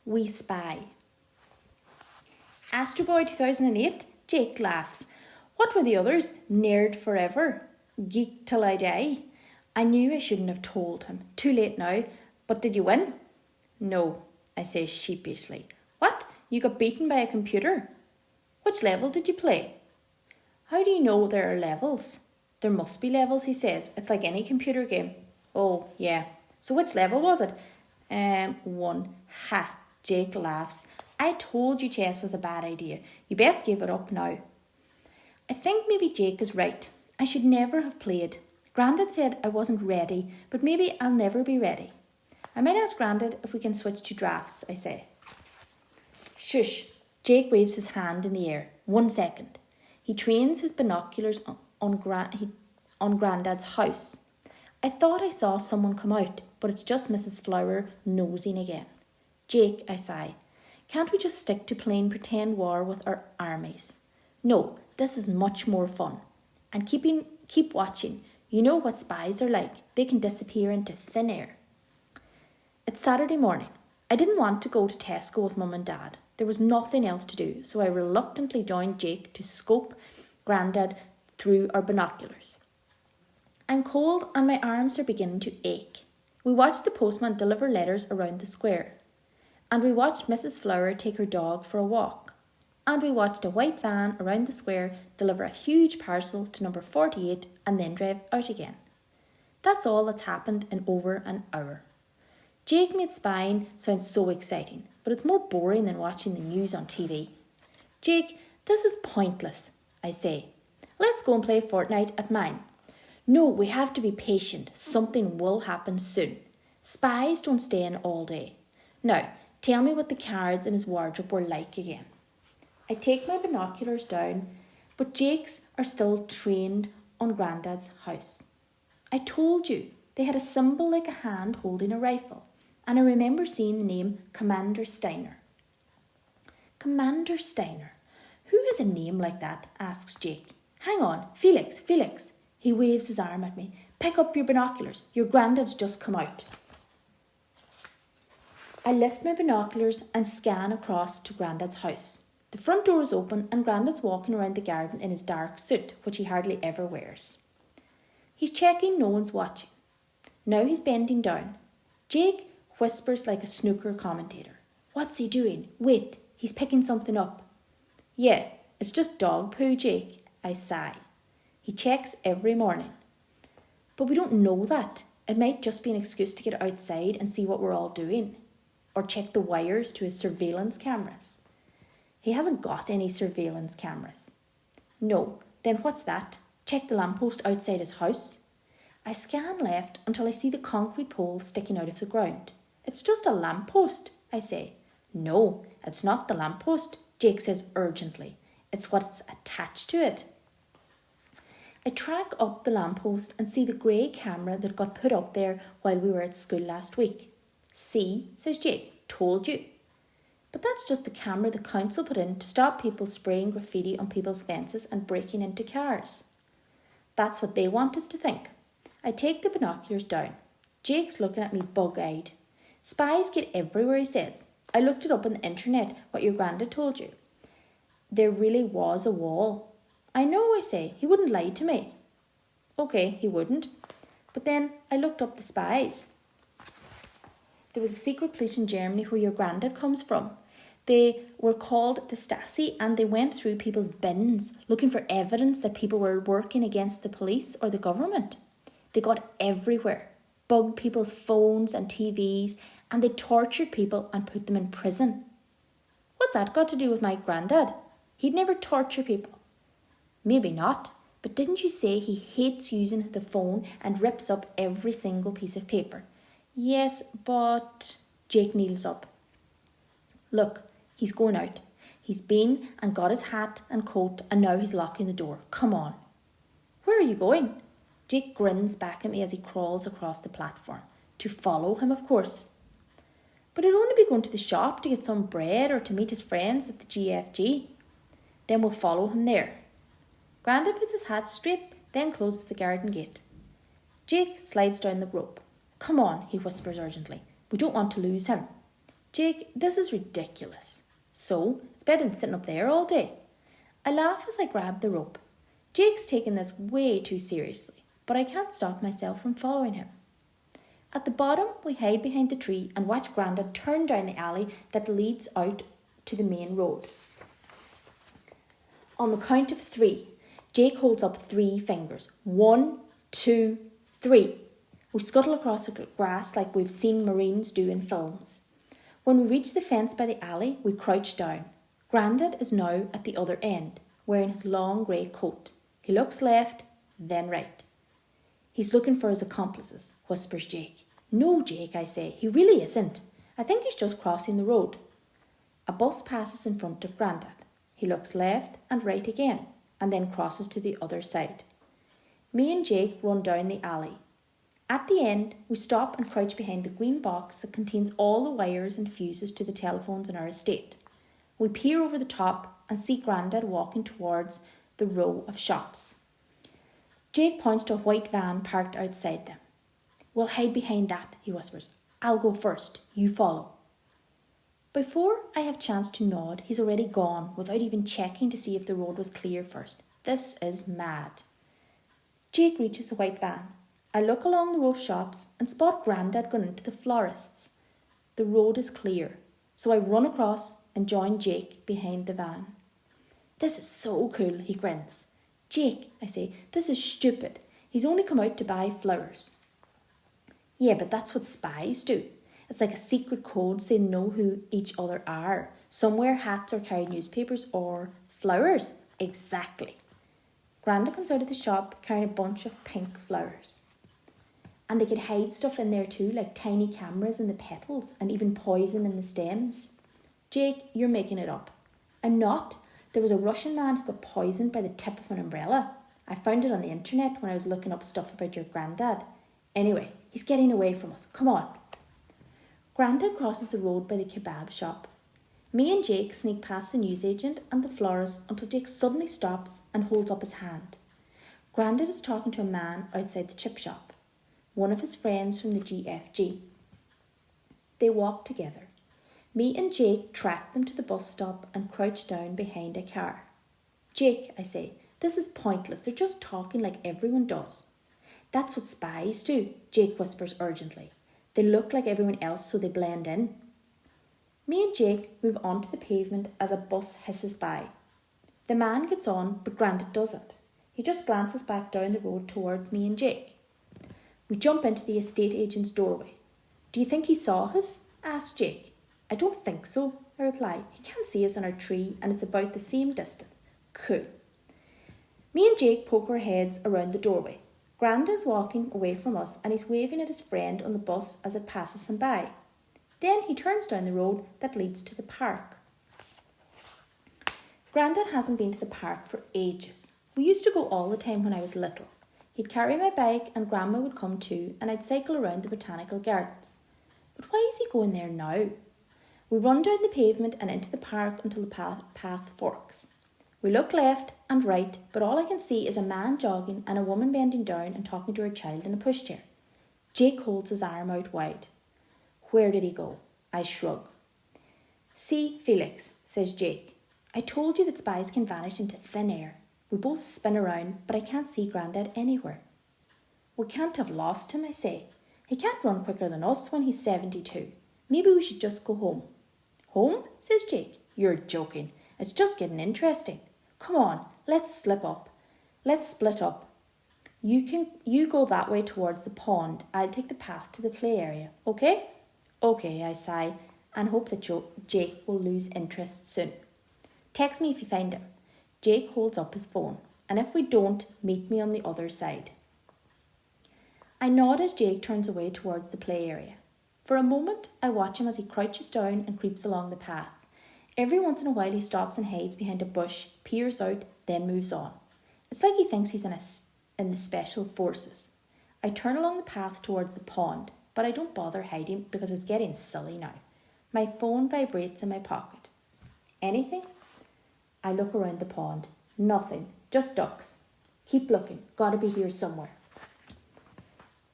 We Spy. Astro Boy 2008, Jake laughs. What were the others? Nerd forever. Geek till I die. I knew I shouldn't have told him. Too late now. But did you win? No, I say sheepishly. What? You got beaten by a computer? Which level did you play? How do you know there are levels? There must be levels, he says. It's like any computer game. Oh, yeah. So which level was it? 1. Ha, Jake laughs. I told you chess was a bad idea. You best give it up now. I think maybe Jake is right. I should never have played. Grandad said I wasn't ready, but maybe I'll never be ready. I might ask Grandad if we can switch to drafts, I say. Shush. Jake waves his hand in the air. 1 second. He trains his binoculars on Grandad's house. I thought I saw someone come out, but it's just Mrs. Flower nosing again. Jake, I sigh. Can't we just stick to playing pretend war with our armies? No, this is much more fun. And keep watching. You know what spies are like. They can disappear into thin air. It's Saturday morning. I didn't want to go to Tesco with Mum and Dad. There was nothing else to do, so I reluctantly joined Jake to scope Grandad through our binoculars. I'm cold and my arms are beginning to ache. We watched the postman deliver letters around the square. And we watched Mrs. Flower take her dog for a walk. And we watched a white van around the square deliver a huge parcel to number 48 and then drive out again. That's all that's happened in over an hour. Jake made spying sound so exciting, but it's more boring than watching the news on TV. Jake, this is pointless, I say. Let's go and play Fortnite at mine. No, we have to be patient. Something will happen soon. Spies don't stay in all day. Now, tell me what the cards in his wardrobe were like again. I take my binoculars down, but Jake's are still trained on Grandad's house. I told you, they had a symbol like a hand holding a rifle, and I remember seeing the name Commander Steiner. Commander Steiner? Who has a name like that? Asks Jake. Hang on, Felix. He waves his arm at me. Pick up your binoculars. Your Grandad's just come out. I lift my binoculars and scan across to Grandad's house. The front door is open and Grandad's walking around the garden in his dark suit, which he hardly ever wears. He's checking no one's watching. Now he's bending down. Jake whispers like a snooker commentator. What's he doing? Wait, he's picking something up. Yeah, it's just dog poo, Jake, I sigh. He checks every morning. But we don't know that. It might just be an excuse to get outside and see what we're all doing. Or check the wires to his surveillance cameras. He hasn't got any surveillance cameras. No, then what's that? Check the lamppost outside his house. I scan left until I see the concrete pole sticking out of the ground. It's just a lamppost, I say. No, it's not the lamppost, Jake says urgently. It's what's attached to it. I track up the lamppost and see the grey camera that got put up there while we were at school last week. See, says Jake, told you. But that's just the camera the council put in to stop people spraying graffiti on people's fences and breaking into cars. That's what they want us to think. I take the binoculars down. Jake's looking at me bug-eyed. Spies get everywhere, he says. I looked it up on the internet, what your Grandad told you. There really was a wall. I know, I say. He wouldn't lie to me. Okay, he wouldn't. But then I looked up the spies. There was a secret police in Germany where your Grandad comes from. They were called the Stasi and they went through people's bins looking for evidence that people were working against the police or the government. They got everywhere, bugged people's phones and TVs, and they tortured people and put them in prison. What's that got to do with my Grandad? He'd never torture people. Maybe not, but didn't you say he hates using the phone and rips up every single piece of paper? Yes, but... Jake kneels up. Look, he's going out. He's been and got his hat and coat and now he's locking the door. Come on. Where are you going? Jake grins back at me as he crawls across the platform. To follow him, of course. But he'd only be going to the shop to get some bread or to meet his friends at the GFG. Then we'll follow him there. Grandad puts his hat straight, then closes the garden gate. Jake slides down the rope. Come on, he whispers urgently. We don't want to lose him. Jake, this is ridiculous. So, it's better than sitting up there all day. I laugh as I grab the rope. Jake's taking this way too seriously, but I can't stop myself from following him. At the bottom, we hide behind the tree and watch Grandad turn down the alley that leads out to the main road. On the count of 3, Jake holds up 3 fingers. 1, 2, 3. We scuttle across the grass like we've seen Marines do in films. When we reach the fence by the alley, we crouch down. Grandad is now at the other end, wearing his long grey coat. He looks left, then right. He's looking for his accomplices, whispers Jake. No, Jake, I say, he really isn't. I think he's just crossing the road. A bus passes in front of Grandad. He looks left and right again, and then crosses to the other side. Me and Jake run down the alley. At the end, we stop and crouch behind the green box that contains all the wires and fuses to the telephones in our estate. We peer over the top and see Grandad walking towards the row of shops. Jake points to a white van parked outside them. We'll hide behind that, he whispers. I'll go first, you follow. Before I have chance to nod, he's already gone without even checking to see if the road was clear first. This is mad. Jake reaches the white van. I look along the row of shops and spot Grandad going into the florist's. The road is clear, so I run across and join Jake behind the van. This is so cool, he grins. Jake, I say, this is stupid. He's only come out to buy flowers. Yeah, but that's what spies do. It's like a secret code so they know who each other are. Some wear hats or carry newspapers or flowers. Exactly. Grandad comes out of the shop carrying a bunch of pink flowers. And they could hide stuff in there too, like tiny cameras in the petals and even poison in the stems. Jake, you're making it up. I'm not. There was a Russian man who got poisoned by the tip of an umbrella. I found it on the internet when I was looking up stuff about your Grandad. Anyway, he's getting away from us. Come on. Grandad crosses the road by the kebab shop. Me and Jake sneak past the newsagent and the florist until Jake suddenly stops and holds up his hand. Grandad is talking to a man outside the chip shop, one of his friends from the GFG. They walk together. Me and Jake track them to the bus stop and crouch down behind a car. Jake, I say, this is pointless. They're just talking like everyone does. That's what spies do, Jake whispers urgently. They look like everyone else so they blend in. Me and Jake move onto the pavement as a bus hisses by. The man gets on, but Grandad doesn't. He just glances back down the road towards me and Jake. We jump into the estate agent's doorway. Do you think he saw us? Asks Jake. I don't think so, I reply. He can't see us on our tree and it's about the same distance. Cool. Me and Jake poke our heads around the doorway. Grandad's walking away from us and he's waving at his friend on the bus as it passes him by. Then he turns down the road that leads to the park. Grandad hasn't been to the park for ages. We used to go all the time when I was little. He'd carry my bike and Grandma would come too and I'd cycle around the botanical gardens. But why is he going there now? We run down the pavement and into the park until the path forks. We look left and right, but all I can see is a man jogging and a woman bending down and talking to her child in a pushchair. Jake holds his arm out wide. Where did he go? I shrug. See, Felix, says Jake. I told you that spies can vanish into thin air. We both spin around, but I can't see Grandad anywhere. We can't have lost him, I say. He can't run quicker than us when he's 72. Maybe we should just go home. Home? Says Jake. You're joking. It's just getting interesting. Come on, let's split up. You go that way towards the pond. I'll take the path to the play area. Okay? Okay, I sigh, and hope that Jake will lose interest soon. Text me if you find him. Jake holds up his phone, and if we don't, meet me on the other side. I nod as Jake turns away towards the play area. For a moment, I watch him as he crouches down and creeps along the path. Every once in a while he stops and hides behind a bush, peers out, then moves on. It's like he thinks he's in the special forces. I turn along the path towards the pond, but I don't bother hiding because it's getting silly now. My phone vibrates in my pocket. Anything? I look around the pond. Nothing, just ducks. Keep looking, gotta be here somewhere.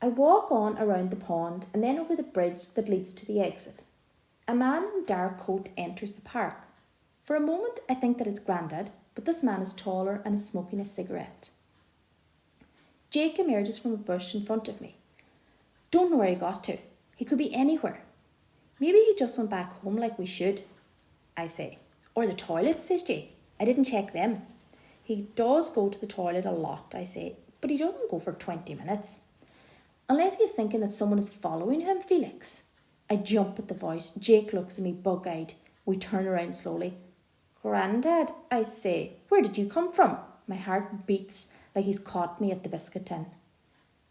I walk on around the pond and then over the bridge that leads to the exit. A man in a dark coat enters the park. For a moment I think that it's Grandad, but this man is taller and is smoking a cigarette. Jake emerges from a bush in front of me. Don't know where he got to. He could be anywhere. Maybe he just went back home like we should, I say. Or the toilet, says Jake. I didn't check them. He does go to the toilet a lot, I say, but he doesn't go for 20 minutes. Unless he's thinking that someone is following him, Felix. I jump at the voice. Jake looks at me bug-eyed. We turn around slowly. Grandad, I say, where did you come from? My heart beats like he's caught me at the biscuit tin.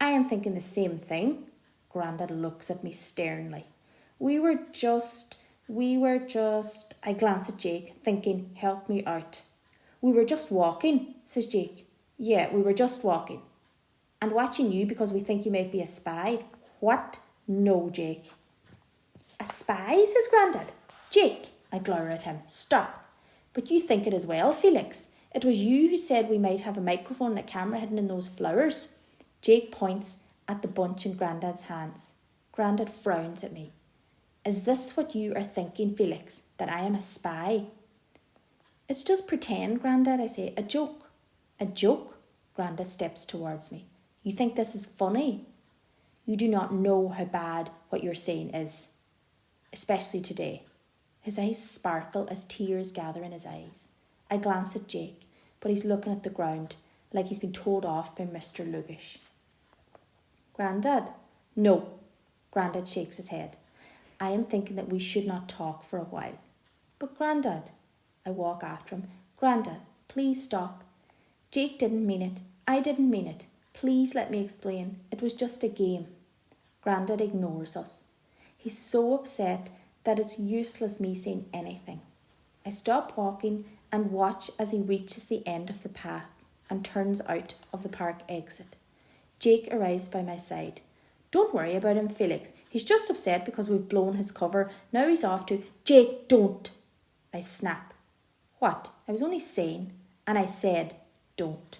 I am thinking the same thing. Grandad looks at me sternly. We were just, I glance at Jake, thinking, help me out. We were just walking, says Jake. Yeah, we were just walking. And watching you because we think you might be a spy. What? No, Jake. A spy, says Grandad. Jake, I glower at him. Stop. But you think it as well, Felix. It was you who said we might have a microphone and a camera hidden in those flowers. Jake points at the bunch in Grandad's hands. Grandad frowns at me. Is this what you are thinking, Felix? That I am a spy? It's just pretend, Grandad, I say. A joke. A joke? Grandad steps towards me. You think this is funny? You do not know how bad what you're saying is. Especially today. His eyes sparkle as tears gather in his eyes. I glance at Jake, but he's looking at the ground like he's been told off by Mr. Lugish. Grandad? No. Grandad shakes his head. I am thinking that we should not talk for a while. But Grandad, I walk after him. Grandad, please stop. Jake didn't mean it. I didn't mean it. Please let me explain. It was just a game. Grandad ignores us. He's so upset that it's useless me saying anything. I stop walking and watch as he reaches the end of the path and turns out of the park exit. Jake arrives by my side. Don't worry about him, Felix. He's just upset because we've blown his cover. Now he's off to... Jake, don't. I snap. What? I was only saying. And I said, don't.